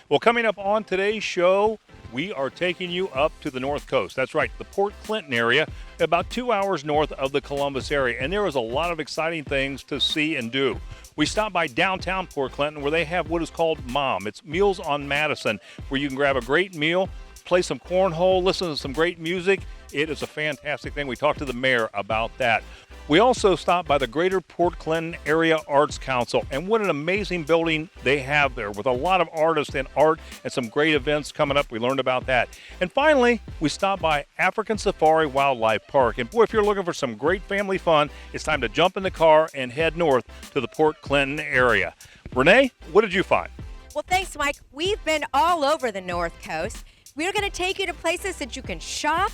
Well, coming up on today's show, we are taking you up to the North Coast. That's right, the Port Clinton area, about 2 hours north of the Columbus area. And there is a lot of exciting things to see and do. We stopped by downtown Port Clinton where they have what is called MOM. It's Meals on Madison, where you can grab a great meal, play some cornhole, listen to some great music. It is a fantastic thing. We talked to the mayor about that. We also stopped by the Greater Port Clinton Area Arts Council, and what an amazing building they have there with a lot of artists and art and some great events coming up. We learned about that. And finally, we stopped by African Safari Wildlife Park. And boy, if you're looking for some great family fun, it's time to jump in the car and head north to the Port Clinton area. Renee, what did you find? Well, thanks, Mike. We've been all over the North Coast. We're going to take you to places that you can shop,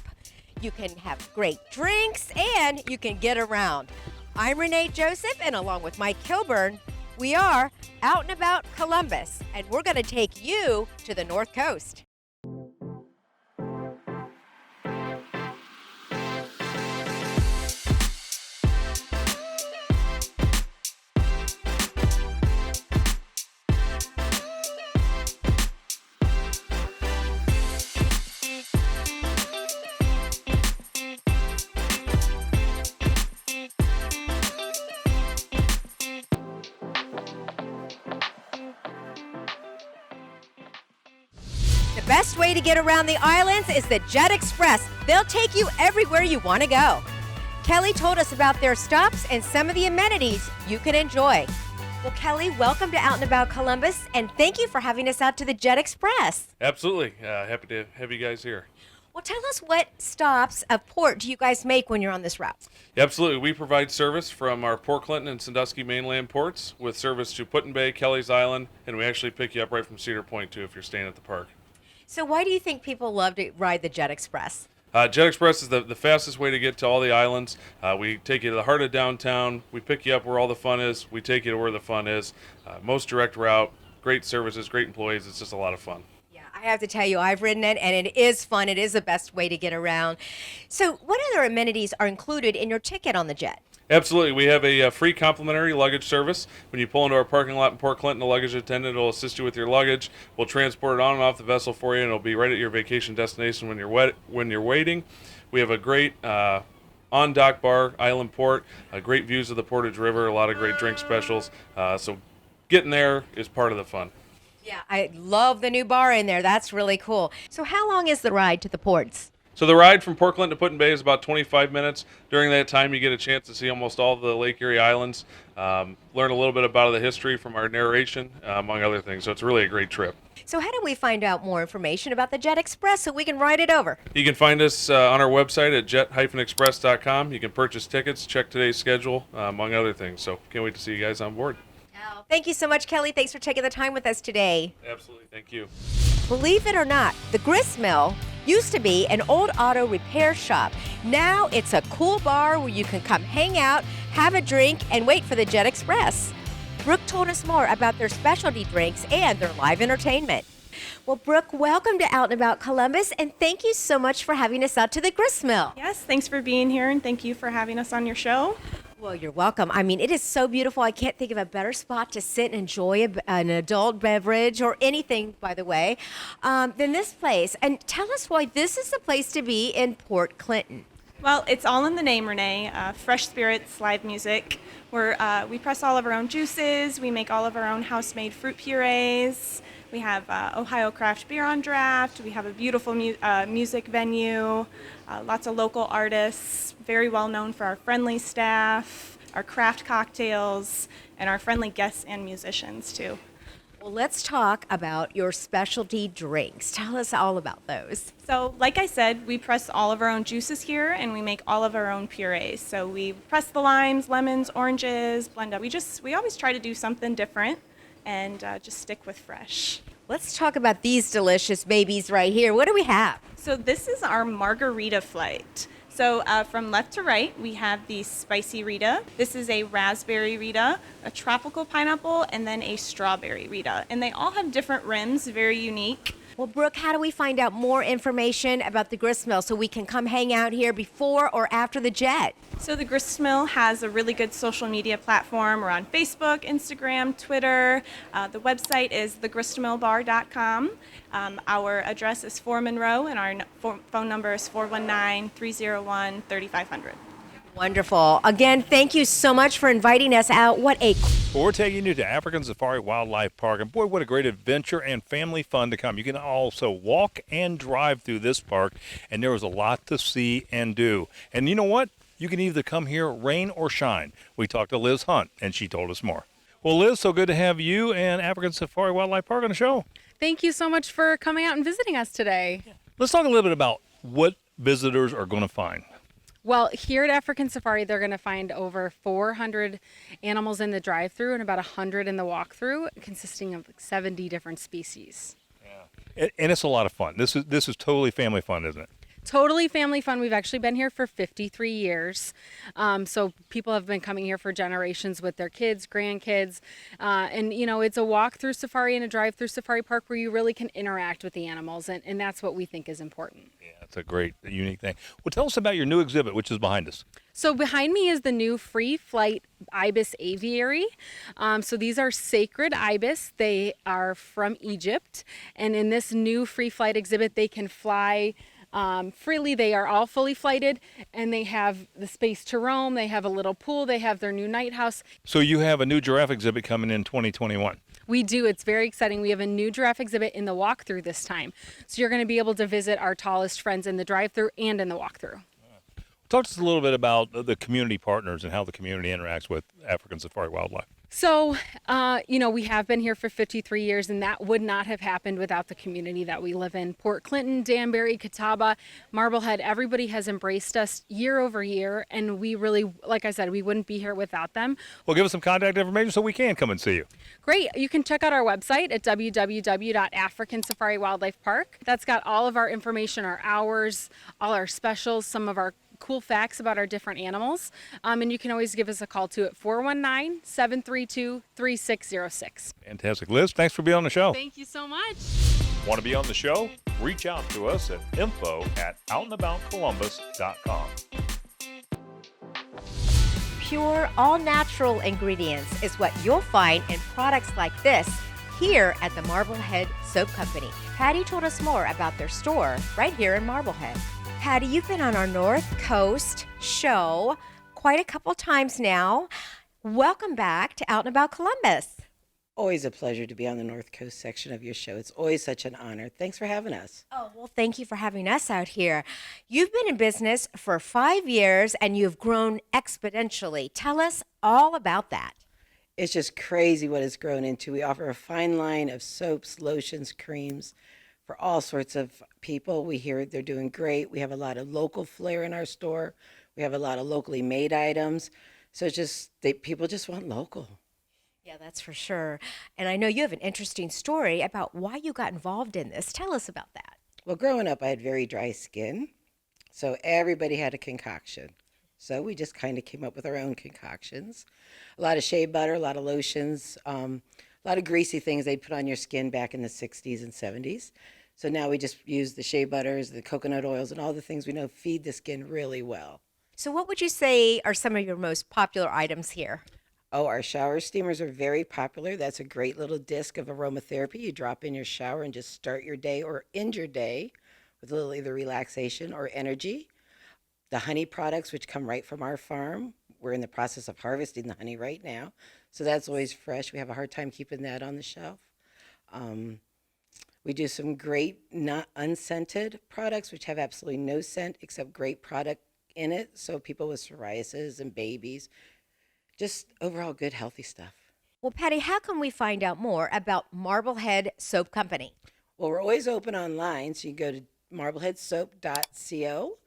you can have great drinks, and you can get around. I'm Renee Joseph, and along with Mike Kilburn, we are Out and About Columbus, and we're going to take you to the North Coast. The best way to get around the islands is the Jet Express. They'll take you everywhere you want to go. Kelly told us about their stops and some of the amenities you can enjoy. Well, Kelly, welcome to Out and About Columbus, and thank you for having us out to the Jet Express. Absolutely. Happy to have you guys here. Well, tell us what stops of port do you guys make when you're on this route? Absolutely. We provide service from our Port Clinton and Sandusky mainland ports with service to Put in Bay, Kelly's Island, and we actually pick you up right from Cedar Point, too, if you're staying at the park. So why do you think people love to ride the Jet Express? Jet Express is the fastest way to get to all the islands. We take you to the heart of downtown. We pick you up where all the fun is. We take you to where the fun is. Most direct route, great services, great employees. It's just a lot of fun. Yeah, I have to tell you, I've ridden it, and it is fun. It is the best way to get around. So what other amenities are included in your ticket on the Jet? Absolutely. We have a free complimentary luggage service. When you pull into our parking lot in Port Clinton, the luggage attendant will assist you with your luggage. We'll transport it on and off the vessel for you, and it'll be right at your vacation destination when you're waiting. We have a great on-dock bar, Island Port, great views of the Portage River, a lot of great drink specials. So getting there is part of the fun. Yeah, I love the new bar in there. That's really cool. So how long is the ride to the ports? So the ride from Port Clinton to Put in Bay is about 25 minutes. During that time, you get a chance to see almost all the Lake Erie Islands, learn a little bit about the history from our narration, among other things. So it's really a great trip. So how do we find out more information about the Jet Express so we can ride it over? You can find us on our website at jet-express.com. You can purchase tickets, check today's schedule, among other things. So can't wait to see you guys on board. Oh, thank you so much, Kelly. Thanks for taking the time with us today. Absolutely. Thank you. Believe it or not, the Gristmill used to be an old auto repair shop. Now it's a cool bar where you can come hang out, have a drink, and wait for the Jet Express. Brooke told us more about their specialty drinks and their live entertainment. Well, Brooke, welcome to Out and About Columbus, and thank you so much for having us out to the Gristmill. Yes, thanks for being here, and thank you for having us on your show. Well, you're welcome. I mean, it is so beautiful. I can't think of a better spot to sit and enjoy an adult beverage or anything, by the way, than this place. And tell us why this is the place to be in Port Clinton. Well, it's all in the name, Renee. Fresh Spirits Live Music. We press all of our own juices. We make all of our own house-made fruit purees. We have Ohio craft beer on draft. We have a beautiful music venue, lots of local artists, very well known for our friendly staff, our craft cocktails, and our friendly guests and musicians too. Well, let's talk about your specialty drinks. Tell us all about those. So, like I said, we press all of our own juices here, and we make all of our own purees. So we press the limes, lemons, oranges, blend up. We always try to do something different and just stick with fresh. Let's talk about these delicious babies right here. What do we have? So this is our margarita flight. So from left to right, we have the spicy Rita. This is a raspberry Rita, a tropical pineapple, and then a strawberry Rita. And they all have different rims, very unique. Well, Brooke, how do we find out more information about the Gristmill so we can come hang out here before or after the Jet? So the Gristmill has a really good social media platform. We're on Facebook, Instagram, Twitter. The website is thegristmillbar.com. Our address is 4 Monroe, and our phone number is 419-301-3500. Wonderful. Again, thank you so much for inviting us out. What a Well, we're taking you to African Safari Wildlife Park, and boy, what a great adventure and family fun to come. You can also walk and drive through this park, and there is a lot to see and do. And you know what? You can either come here rain or shine. We talked to Liz Hunt, and she told us more. Well, Liz, so good to have you and African Safari Wildlife Park on the show. Thank you so much for coming out and visiting us today. Let's talk a little bit about what visitors are going to find. Well, here at African Safari, they're going to find over 400 animals in the drive-through and about 100 in the walk-through, consisting of 70 different species. Yeah. And it's a lot of fun. This is totally family fun, isn't it? Totally family fun. We've actually been here for 53 years. So people have been coming here for generations with their kids, grandkids. And, you know, it's a walk-through safari and a drive-through safari park where you really can interact with the animals. And that's what we think is important. Yeah, it's a great, unique thing. Well, tell us about your new exhibit, which is behind us. So behind me is the new free flight ibis aviary. So these are sacred ibis. They are from Egypt. And in this new free flight exhibit, they can fly freely. They are all fully flighted, and they have the space to roam. They have a little pool. They have their new night house. So you have a new giraffe exhibit coming in 2021. We do. It's very exciting. We have a new giraffe exhibit in the walkthrough this time. So you're going to be able to visit our tallest friends in the drive-through and in the walkthrough. Talk to us a little bit about the community partners and how the community interacts with African Safari Wildlife. So, you know, we have been here for 53 years, and that would not have happened without the community that we live in. Port Clinton, Danbury, Catawba, Marblehead, everybody has embraced us year over year, and we really, like I said, we wouldn't be here without them. Well, give us some contact information so we can come and see you. Great. You can check out our website at www.African Safari Wildlife Park. That's got all of our information, our hours, all our specials, some of our cool facts about our different animals. And you can always give us a call too at 419-732-3606. Fantastic. Liz, thanks for being on the show. Thank you so much. Want to be on the show? Reach out to us at info@outandaboutcolumbus.com. pure, all-natural ingredients is what you'll find in products like this here at the Marblehead Soap Company. Patty told us more about their store right here in Marblehead. Patty, you've been on our North Coast show quite a couple times now. Welcome back to Out and About Columbus. Always a pleasure to be on the North Coast section of your show. It's always such an honor. Thanks for having us. Oh, well, thank you for having us out here. You've been in business for 5 years and you've grown exponentially. Tell us all about that. It's just crazy what it's grown into. We offer a fine line of soaps, lotions, creams for all sorts of people. We hear they're doing great. We have a lot of local flair in our store. We have a lot of locally made items. So it's just, people just want local. Yeah, that's for sure. And I know you have an interesting story about why you got involved in this. Tell us about that. Well, growing up, I had very dry skin. So everybody had a concoction. So we just kind of came up with our own concoctions. A lot of shea butter, a lot of lotions, a lot of greasy things they'd put on your skin back in the 60s and 70s. So now we just use the shea butters, the coconut oils, and all the things we know feed the skin really well. So what would you say are some of your most popular items here? Oh, our shower steamers are very popular. That's a great little disc of aromatherapy. You drop in your shower and just start your day or end your day with a little either relaxation or energy. The honey products, which come right from our farm. We're in the process of harvesting the honey right now. So that's always fresh. We have a hard time keeping that on the shelf. We do some great not unscented products, which have absolutely no scent except great product in it. So people with psoriasis and babies, just overall good, healthy stuff. Well, Patty, how can we find out more about Marblehead Soap Company? Well, we're always open online. So you go to marbleheadsoap.co,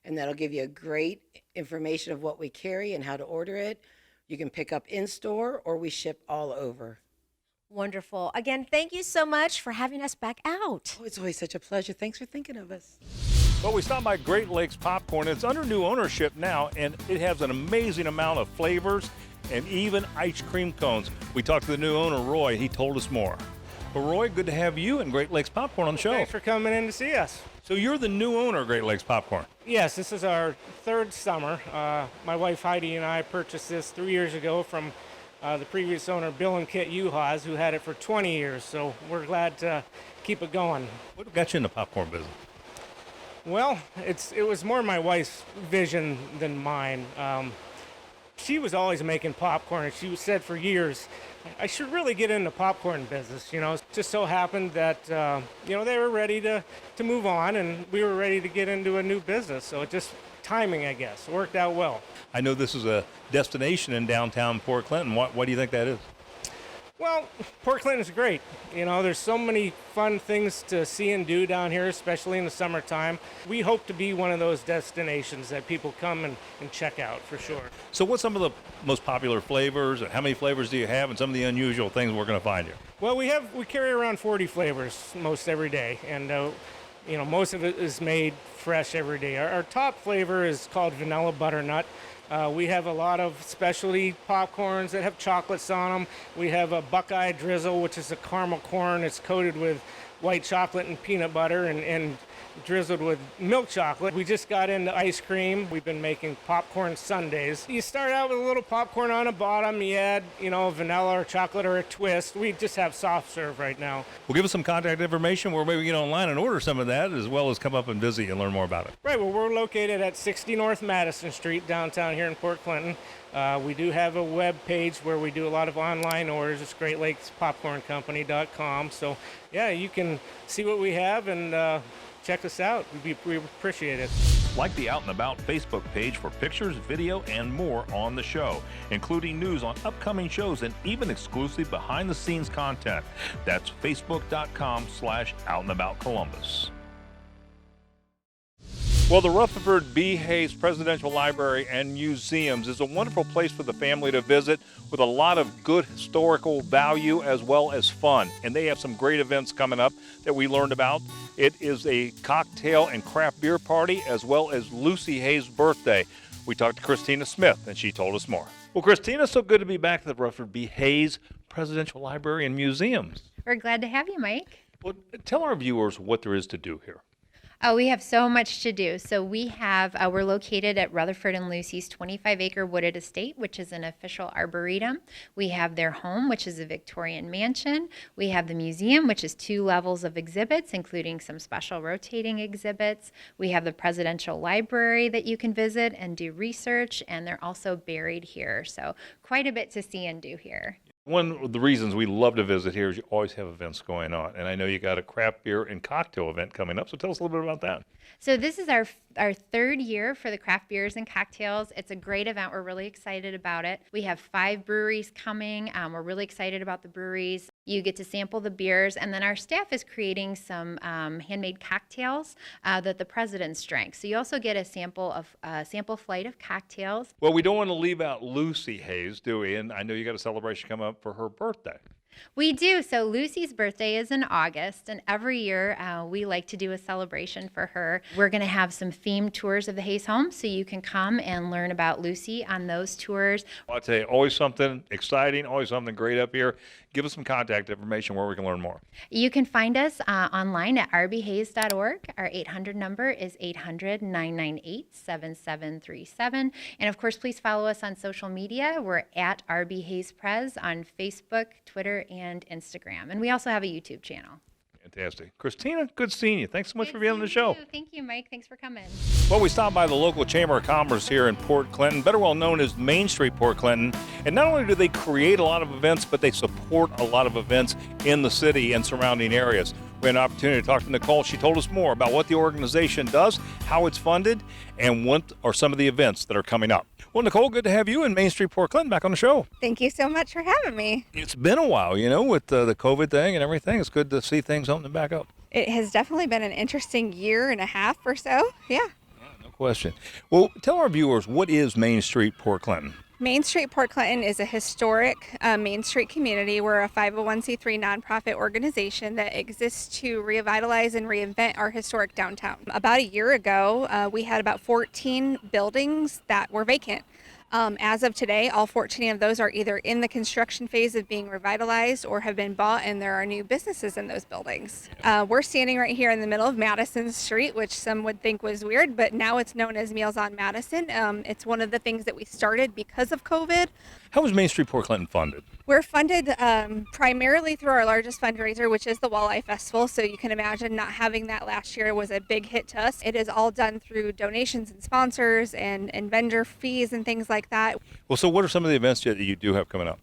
and that'll give you a great information of what we carry and how to order it. You can pick up in-store or we ship all over. Wonderful. Again, thank you so much for having us back out. Oh, it's always such a pleasure. Thanks for thinking of us. Well, we stopped by Great Lakes Popcorn. It's under new ownership now, and it has an amazing amount of flavors and even ice cream cones. We talked to the new owner, Roy. He told us more. Well, Roy, good to have you and Great Lakes Popcorn on the show. Thanks for coming in to see us. So you're the new owner of Great Lakes Popcorn. Yes, this is our third summer. My wife Heidi and I purchased this 3 years ago from the previous owner, Bill and Kit Uhas, who had it for 20 years. So we're glad to keep it going. What got you in the popcorn business? Well, it was more my wife's vision than mine. She was always making popcorn, and she said for years, I should really get in the popcorn business. You know, it just so happened that, they were ready to move on, and we were ready to get into a new business. So it just, timing, I guess, worked out well. I know this is a destination in downtown Port Clinton. Why do you think that is? Well, Port Clinton's great. You know, there's so many fun things to see and do down here, especially in the summertime. We hope to be one of those destinations that people come and check out for sure. So what's some of the most popular flavors, and how many flavors do you have, and some of the unusual things we're going to find here? Well, we carry around 40 flavors most every day, and most of it is made fresh every day. Our top flavor is called vanilla butternut. We have a lot of specialty popcorns that have chocolates on them. We have a Buckeye Drizzle, which is a caramel corn. It's coated with white chocolate and peanut butter and drizzled with milk chocolate. We just got into ice cream. We've been making popcorn sundaes. You start out with a little popcorn on the bottom. You add, vanilla or chocolate or a twist. We just have soft serve right now. Well, give us some contact information where maybe we get online and order some of that, as well as come up and visit and learn more about it. Right. Well, we're located at 60 North Madison Street downtown here in Port Clinton. We do have a web page where we do a lot of online orders. It's GreatLakesPopcornCompany.com. So, yeah, you can see what we have and check us out. We appreciate it. Like the Out and About Facebook page for pictures, video, and more on the show, including news on upcoming shows and even exclusive behind-the-scenes content. That's Facebook.com/OutandAboutColumbus. Well, the Rutherford B. Hayes Presidential Library and Museums is a wonderful place for the family to visit with a lot of good historical value as well as fun. And they have some great events coming up that we learned about. It is a cocktail and craft beer party as well as Lucy Hayes' birthday. We talked to Christina Smith and she told us more. Well, Christina, so good to be back at the Rutherford B. Hayes Presidential Library and Museums. We're glad to have you, Mike. Well, tell our viewers what there is to do here. Oh, we have so much to do. So we're located at Rutherford and Lucy's 25-acre wooded estate, which is an official arboretum. We have their home, which is a Victorian mansion. We have the museum, which is 2 levels of exhibits, including some special rotating exhibits. We have the presidential library that you can visit and do research, and they're also buried here. So quite a bit to see and do here. One of the reasons we love to visit here is you always have events going on. And I know you got a craft beer and cocktail event coming up. So tell us a little bit about that. So this is our third year for the craft beers and cocktails. It's a great event. We're really excited about it. We have 5 breweries coming. We're really excited about the breweries. You get to sample the beers, and then our staff is creating some handmade cocktails that the presidents drank. So you also get a sample flight of cocktails. Well, we don't want to leave out Lucy Hayes, do we? And I know you got a celebration coming up for her birthday. We do. So Lucy's birthday is in August, and every year we like to do a celebration for her. We're going to have some themed tours of the Hayes home, so you can come and learn about Lucy on those tours. I'll tell you, always something exciting, always something great up here. Give us some contact information where we can learn more. You can find us online at rbhays.org. Our 800 number is 800-998-7737. And of course, please follow us on social media. We're at rbhaysprez on Facebook, Twitter, and Instagram. And we also have a YouTube channel. Fantastic. Christina, good seeing you. Thanks so much for being on the show. Thank you, Mike. Thanks for coming. Well, we stopped by the local Chamber of Commerce here in Port Clinton, better well known as Main Street Port Clinton. And not only do they create a lot of events, but they support a lot of events in the city and surrounding areas. We had an opportunity to talk to Nicole. She told us more about what the organization does, how it's funded, and what are some of the events that are coming up. Well, Nicole, good to have you in Main Street Port Clinton back on the show. Thank you so much for having me. It's been a while, with the COVID thing and everything. It's good to see things opening back up. It has definitely been an interesting year and a half or so. Yeah. No question. Well, tell our viewers, what is Main Street Port Clinton? Main Street Port Clinton is a historic Main Street community. We're a 501c3 nonprofit organization that exists to revitalize and reinvent our historic downtown. About a year ago, we had about 14 buildings that were vacant. As of today, all 14 of those are either in the construction phase of being revitalized or have been bought, and there are new businesses in those buildings. We're standing right here in the middle of Madison Street, which some would think was weird, but now it's known as Meals on Madison. It's one of the things that we started because of COVID. How was Main Street Port Clinton funded? We're funded primarily through our largest fundraiser, which is the Walleye Festival. So you can imagine not having that last year was a big hit to us. It is all done through donations and sponsors and vendor fees and things like that. Well, so what are some of the events that you do have coming up?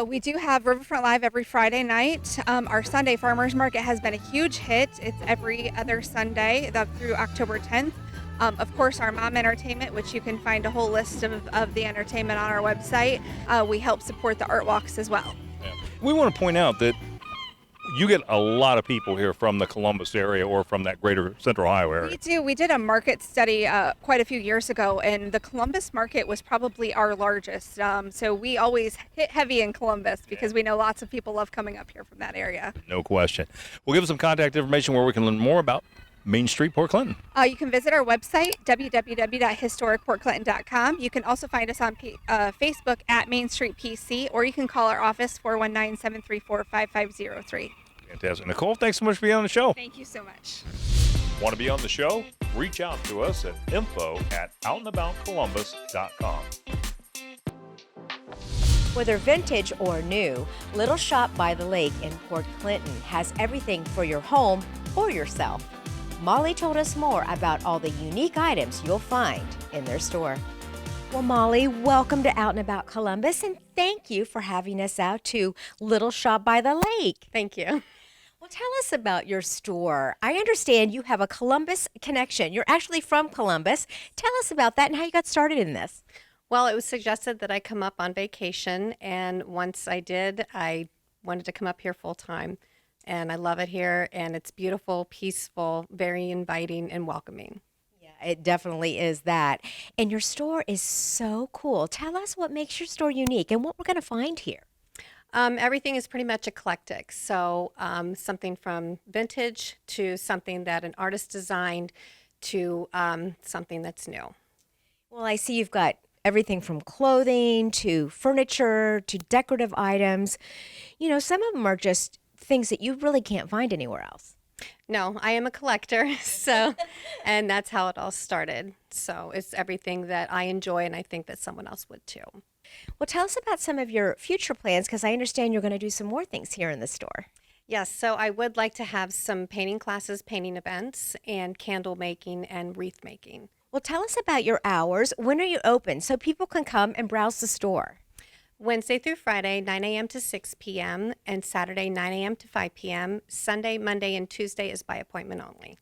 We do have Riverfront Live every Friday night. Our Sunday Farmers Market has been a huge hit. It's every other Sunday through October 10th. Of course, our mom entertainment, which you can find a whole list of the entertainment on our website. We help support the art walks as well. We want to point out that you get a lot of people here from the Columbus area or from that greater Central Ohio area. We do. We did a market study quite a few years ago, and the Columbus market was probably our largest. So we always hit heavy in Columbus because we know lots of people love coming up here from that area. No question. We'll give us some contact information where we can learn more about Main Street Port Clinton. You can visit our website, www.historicportclinton.com. You can also find us on Facebook at Main Street PC, or you can call our office, 419-734-5503. Fantastic. Nicole, thanks so much for being on the show. Thank you so much. Want to be on the show? Reach out to us at info@outandaboutcolumbus.com. Whether vintage or new, Little Shop by the Lake in Port Clinton has everything for your home or yourself. Molly told us more about all the unique items you'll find in their store. Well, Molly, welcome to Out and About Columbus, and thank you for having us out to Little Shop by the Lake. Thank you. Well, tell us about your store. I understand you have a Columbus connection. You're actually from Columbus. Tell us about that and how you got started in this. Well, it was suggested that I come up on vacation, and once I did, I wanted to come up here full time. And I love it here, and it's beautiful, peaceful, very inviting and welcoming. Yeah, it definitely is that. And your store is so cool. Tell us what makes your store unique and what we're going to find here. Everything is pretty much eclectic. So something from vintage to something that an artist designed to something that's new. Well, I see you've got everything from clothing to furniture to decorative items. You know, some of them are just things that you really can't find anywhere else. No, I am a collector, so, and that's how it all started. So it's everything that I enjoy, and I think that someone else would too. Well, tell us about some of your future plans, because I understand you're going to do some more things here in the store. Yes, so I would like to have some painting classes, painting events, and candle making and wreath making. Well, tell us about your hours. When are you open so people can come and browse the store? Wednesday through Friday, 9 a.m. to 6 p.m., and Saturday, 9 a.m. to 5 p.m. Sunday, Monday, and Tuesday is by appointment only.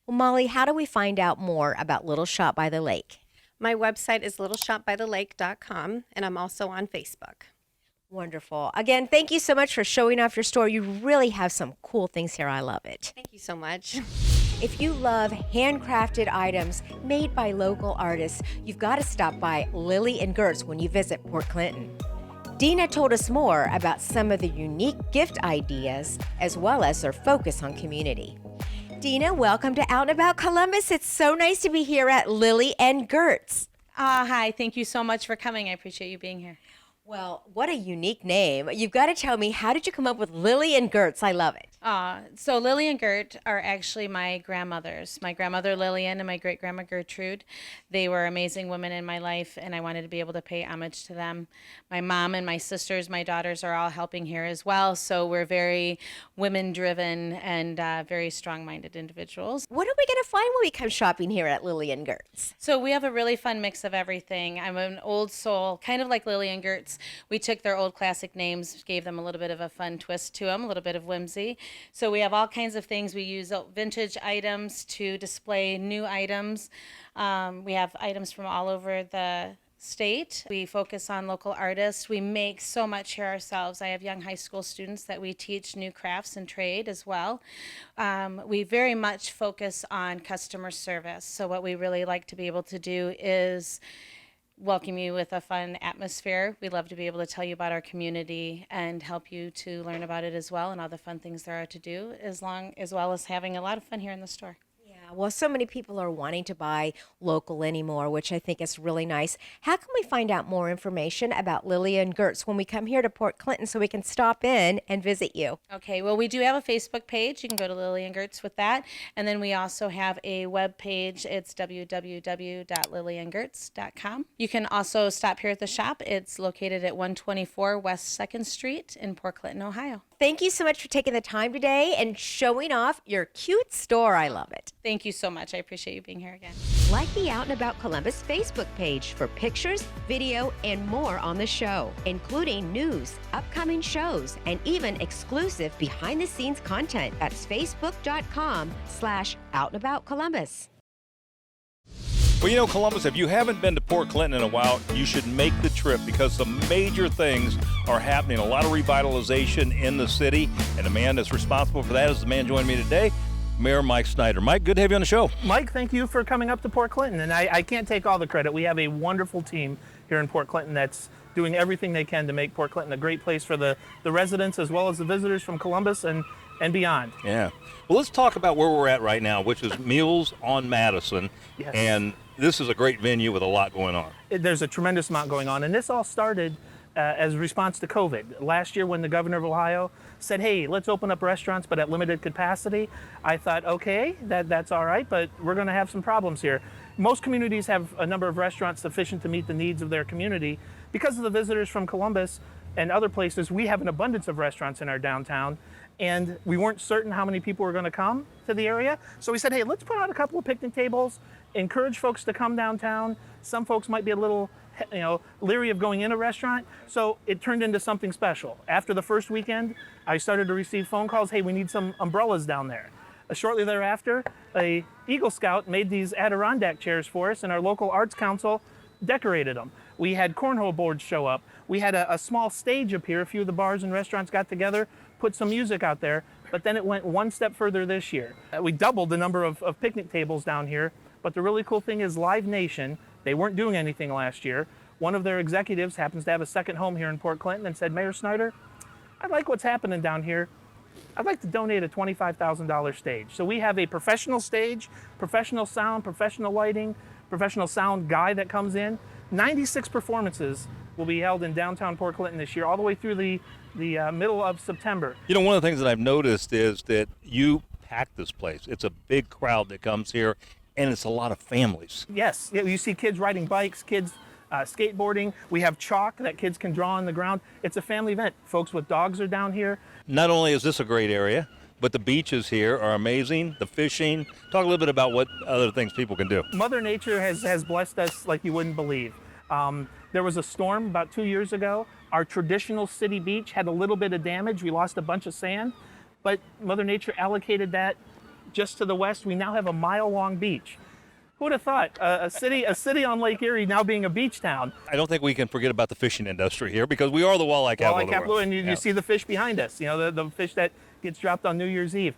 Well, Molly, how do we find out more about Little Shop by the Lake? My website is littleshopbythelake.com, and I'm also on Facebook. Wonderful. Again, thank you so much for showing off your store. You really have some cool things here. I love it. Thank you so much. If you love handcrafted items made by local artists, you've got to stop by Lilly Gertz when you visit Port Clinton. Dina told us more about some of the unique gift ideas as well as their focus on community. Dina, welcome to Out and About Columbus. It's so nice to be here at Lilly Gertz. Hi, thank you so much for coming. I appreciate you being here. Well, what a unique name. You've got to tell me, how did you come up with Lilly Gertz? I love it. So Lily and Gert are actually my grandmothers. My grandmother Lillian and my great-grandma Gertrude. They were amazing women in my life, and I wanted to be able to pay homage to them. My mom and my sisters, my daughters are all helping here as well, so we're very women-driven and very strong-minded individuals. What are we going to find when we come shopping here at Lilly Gertz? So we have a really fun mix of everything. I'm an old soul, kind of like Lily and Gertz. We took their old classic names, gave them a little bit of a fun twist to them, a little bit of whimsy. So we have all kinds of things. We use vintage items to display new items. We have items from all over the state. We focus on local artists. We make so much here ourselves. I have young high school students that we teach new crafts and trade as well. We very much focus on customer service. So what we really like to be able to do is welcome you with a fun atmosphere. We love to be able to tell you about our community and help you to learn about it as well and all the fun things there are to do, as well as having a lot of fun here in the store. Yeah, Well, so many people are wanting to buy local anymore, which I think is really nice. How can we find out more information about Lilly and Gertz when we come here to Port Clinton so we can stop in and visit you? Okay, well, we do have a Facebook page. You can go to Lilly and Gertz with that. And then we also have a web page. It's www.lilyandgertz.com. You can also stop here at the shop. It's located at 124 West 2nd Street in Port Clinton, Ohio. Thank you so much for taking the time today and showing off your cute store. I love it. Thank you so much. I appreciate you being here again. Like the Out and About Columbus Facebook page for pictures, video, and more on the show, including news, upcoming shows, and even exclusive behind-the-scenes content. That's facebook.com/OutandAboutColumbus. Well, Columbus, if you haven't been to Port Clinton in a while, you should make the trip because some major things are happening. A lot of revitalization in the city, and the man that's responsible for that is the man joining me today, Mayor Mike Snyder. Mike, good to have you on the show. Mike, thank you for coming up to Port Clinton, and I can't take all the credit. We have a wonderful team here in Port Clinton that's doing everything they can to make Port Clinton a great place for the residents as well as the visitors from Columbus and beyond. Yeah. Well, let's talk about where we're at right now, which is Meals on Madison. Yes. And this is a great venue with a lot going on. There's a tremendous amount going on, and this all started as a response to COVID. Last year when the governor of Ohio said, hey, let's open up restaurants but at limited capacity, I thought, okay, that's all right, but we're going to have some problems here. Most communities have a number of restaurants sufficient to meet the needs of their community. Because of the visitors from Columbus and other places, we have an abundance of restaurants in our downtown, and we weren't certain how many people were going to come to the area. So we said, hey, let's put out a couple of picnic tables, encourage folks to come downtown. Some folks might be a little leery of going in a restaurant, so it turned into something special. After the first weekend, I started to receive phone calls, hey, we need some umbrellas down there. Shortly thereafter, a Eagle Scout made these Adirondack chairs for us, and our local arts council decorated them. We had cornhole boards show up. We had a small stage up here. A few of the bars and restaurants got together, put some music out there, but then it went one step further this year. We doubled the number of picnic tables down here, but the really cool thing is Live Nation, they weren't doing anything last year. One of their executives happens to have a second home here in Port Clinton and said, Mayor Snyder, I like what's happening down here. I'd like to donate a $25,000 stage. So we have a professional stage, professional sound, professional lighting, professional sound guy that comes in. 96 performances will be held in downtown Port Clinton this year, all the way through the middle of September. One of the things that I've noticed is that you pack this place. It's a big crowd that comes here, and it's a lot of families. Yes, you see kids riding bikes, kids skateboarding. We have chalk that kids can draw on the ground. It's a family event. Folks with dogs are down here. Not only is this a great area, but the beaches here are amazing, the fishing. Talk a little bit about what other things people can do. Mother Nature has blessed us like you wouldn't believe. There was a storm about 2 years ago. Our traditional city beach had a little bit of damage. We lost a bunch of sand, but Mother Nature allocated that just to the west. We now have a mile-long beach. Who would have thought a city on Lake Erie now being a beach town? I don't think we can forget about the fishing industry here because we are the walleye capital of the world. And you see the fish behind us. The fish that gets dropped on New Year's Eve.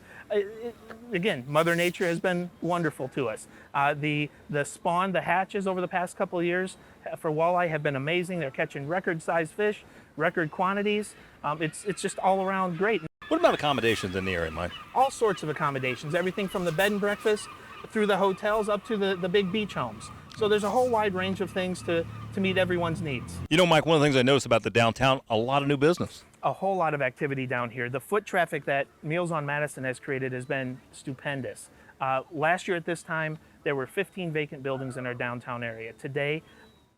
Again, Mother Nature has been wonderful to us. The spawn, the hatches over the past couple of years for walleye have been amazing. They're catching record-sized fish, record quantities. It's just all around great. What about accommodations in the area, Mike? All sorts of accommodations, everything from the bed and breakfast through the hotels up to the big beach homes. So there's a whole wide range of things to meet everyone's needs. Mike, one of the things I noticed about the downtown, a lot of new business. A whole lot of activity down here. The foot traffic that Meals on Madison has created has been stupendous. Last year at this time, there were 15 vacant buildings in our downtown area. Today,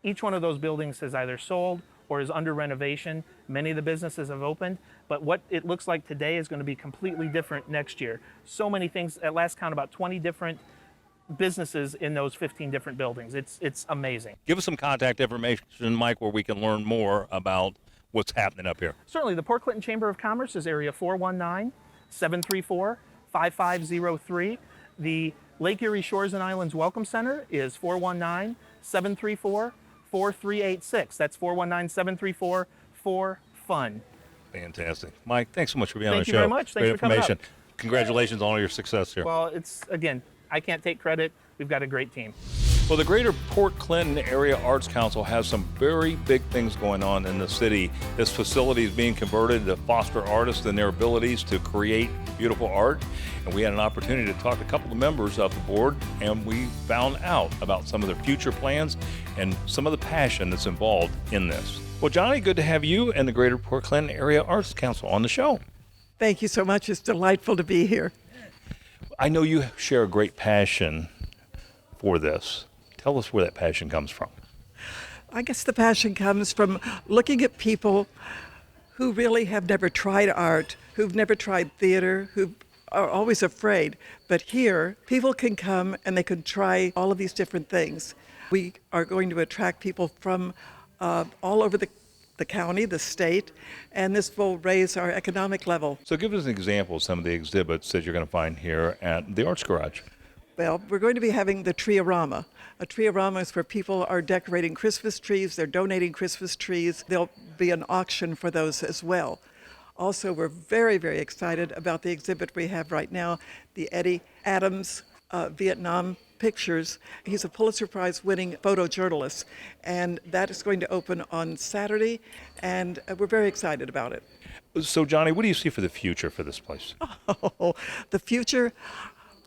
each one of those buildings has either sold or is under renovation. Many of the businesses have opened, but what it looks like today is going to be completely different next year. So many things, at last count, about 20 different businesses in those 15 different buildings. It's amazing. Give us some contact information, Mike, where we can learn more about what's happening up here. Certainly. The Port Clinton Chamber of Commerce is area 419-734-5503. The Lake Erie Shores and Islands Welcome Center is 419-734-4386. That's 419-734-4FUN. Fantastic. Mike, thanks so much for being on the show. Thank you very much. Thanks for coming up. Congratulations on all your success here. Well, again, I can't take credit. We've got a great team. Well, the Greater Port Clinton Area Arts Council has some very big things going on in the city. This facility is being converted to foster artists and their abilities to create beautiful art. And we had an opportunity to talk to a couple of members of the board, and we found out about some of their future plans and some of the passion that's involved in this. Well, Johnny, good to have you and the Greater Port Clinton Area Arts Council on the show. Thank you so much. It's delightful to be here. I know you share a great passion for this. Tell us where that passion comes from. I guess the passion comes from looking at people who really have never tried art, who've never tried theater, who are always afraid. But here, people can come and they can try all of these different things. We are going to attract people from all over the county, the state, and this will raise our economic level. So give us an example of some of the exhibits that you're going to find here at the Arts Garage. Well, we're going to be having the Tree-A-Rama. A Tree-A-Rama is where people are decorating Christmas trees. They're donating Christmas trees. There'll be an auction for those as well. Also, we're very, very excited about the exhibit we have right now, the Eddie Adams Vietnam Pictures. He's a Pulitzer Prize winning photojournalist, and that is going to open on Saturday, and we're very excited about it. So, Johnny, what do you see for the future for this place? Oh, the future...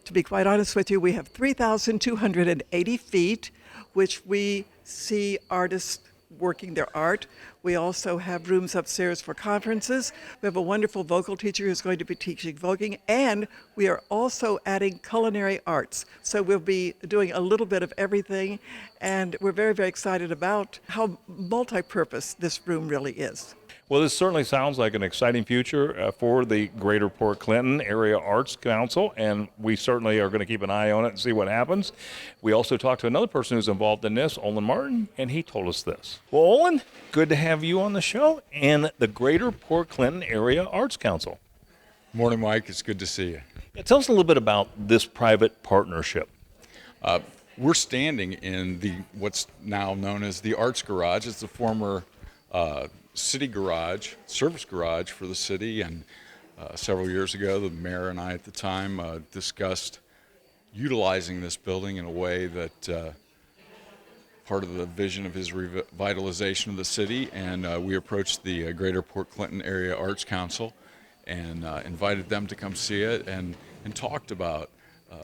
To be quite honest with you, we have 3,280 feet, which we see artists working their art. We also have rooms upstairs for conferences. We have a wonderful vocal teacher who's going to be teaching voguing, and we are also adding culinary arts. So we'll be doing a little bit of everything, and we're very, very excited about how multi-purpose this room really is. Well, this certainly sounds like an exciting future for the Greater Port Clinton Area Arts Council, and we certainly are going to keep an eye on it and see what happens. We also talked to another person who's involved in this, Olin Martin, and he told us this. Well, Olin, good to have you on the show and the Greater Port Clinton Area Arts Council. Morning, Mike. It's good to see you. Yeah, tell us a little bit about this private partnership. We're standing in what's now known as the Arts Garage. It's the former city garage, service garage for the city, and several years ago the mayor and I at the time discussed utilizing this building in a way that part of the vision of his revitalization of the city, and we approached the Greater Port Clinton Area Arts Council and invited them to come see it and talked about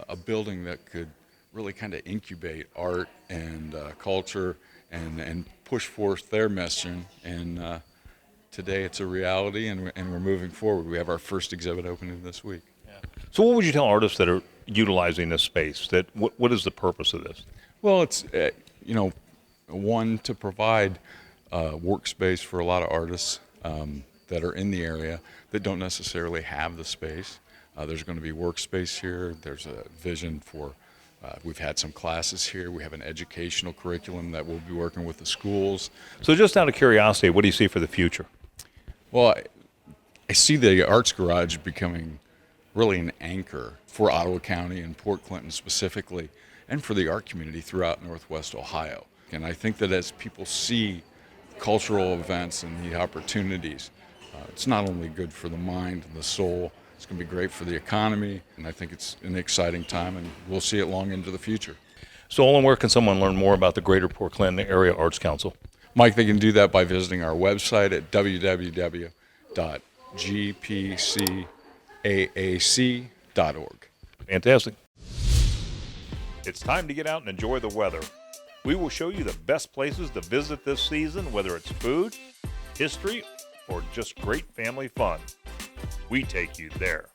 a building that could really kind of incubate art and culture and push forth their mission, and today it's a reality, and we're moving forward. We have our first exhibit opening this week. Yeah. So what would you tell artists that are utilizing this space? What is the purpose of this? Well, it's one, to provide workspace for a lot of artists that are in the area that don't necessarily have the space. There's going to be workspace here. There's a vision for we've had some classes here. We have an educational curriculum that we'll be working with the schools. So just out of curiosity, what do you see for the future? Well, I see the Arts Garage becoming really an anchor for Ottawa County and Port Clinton specifically, and for the art community throughout Northwest Ohio. And I think that as people see cultural events and the opportunities, it's not only good for the mind and the soul, it's going to be great for the economy, and I think it's an exciting time, and we'll see it long into the future. So, Olin, where can someone learn more about the Greater Port Clinton Area Arts Council? Mike, they can do that by visiting our website at www.gpcaac.org. Fantastic. It's time to get out and enjoy the weather. We will show you the best places to visit this season, whether it's food, history, or just great family fun. We take you there.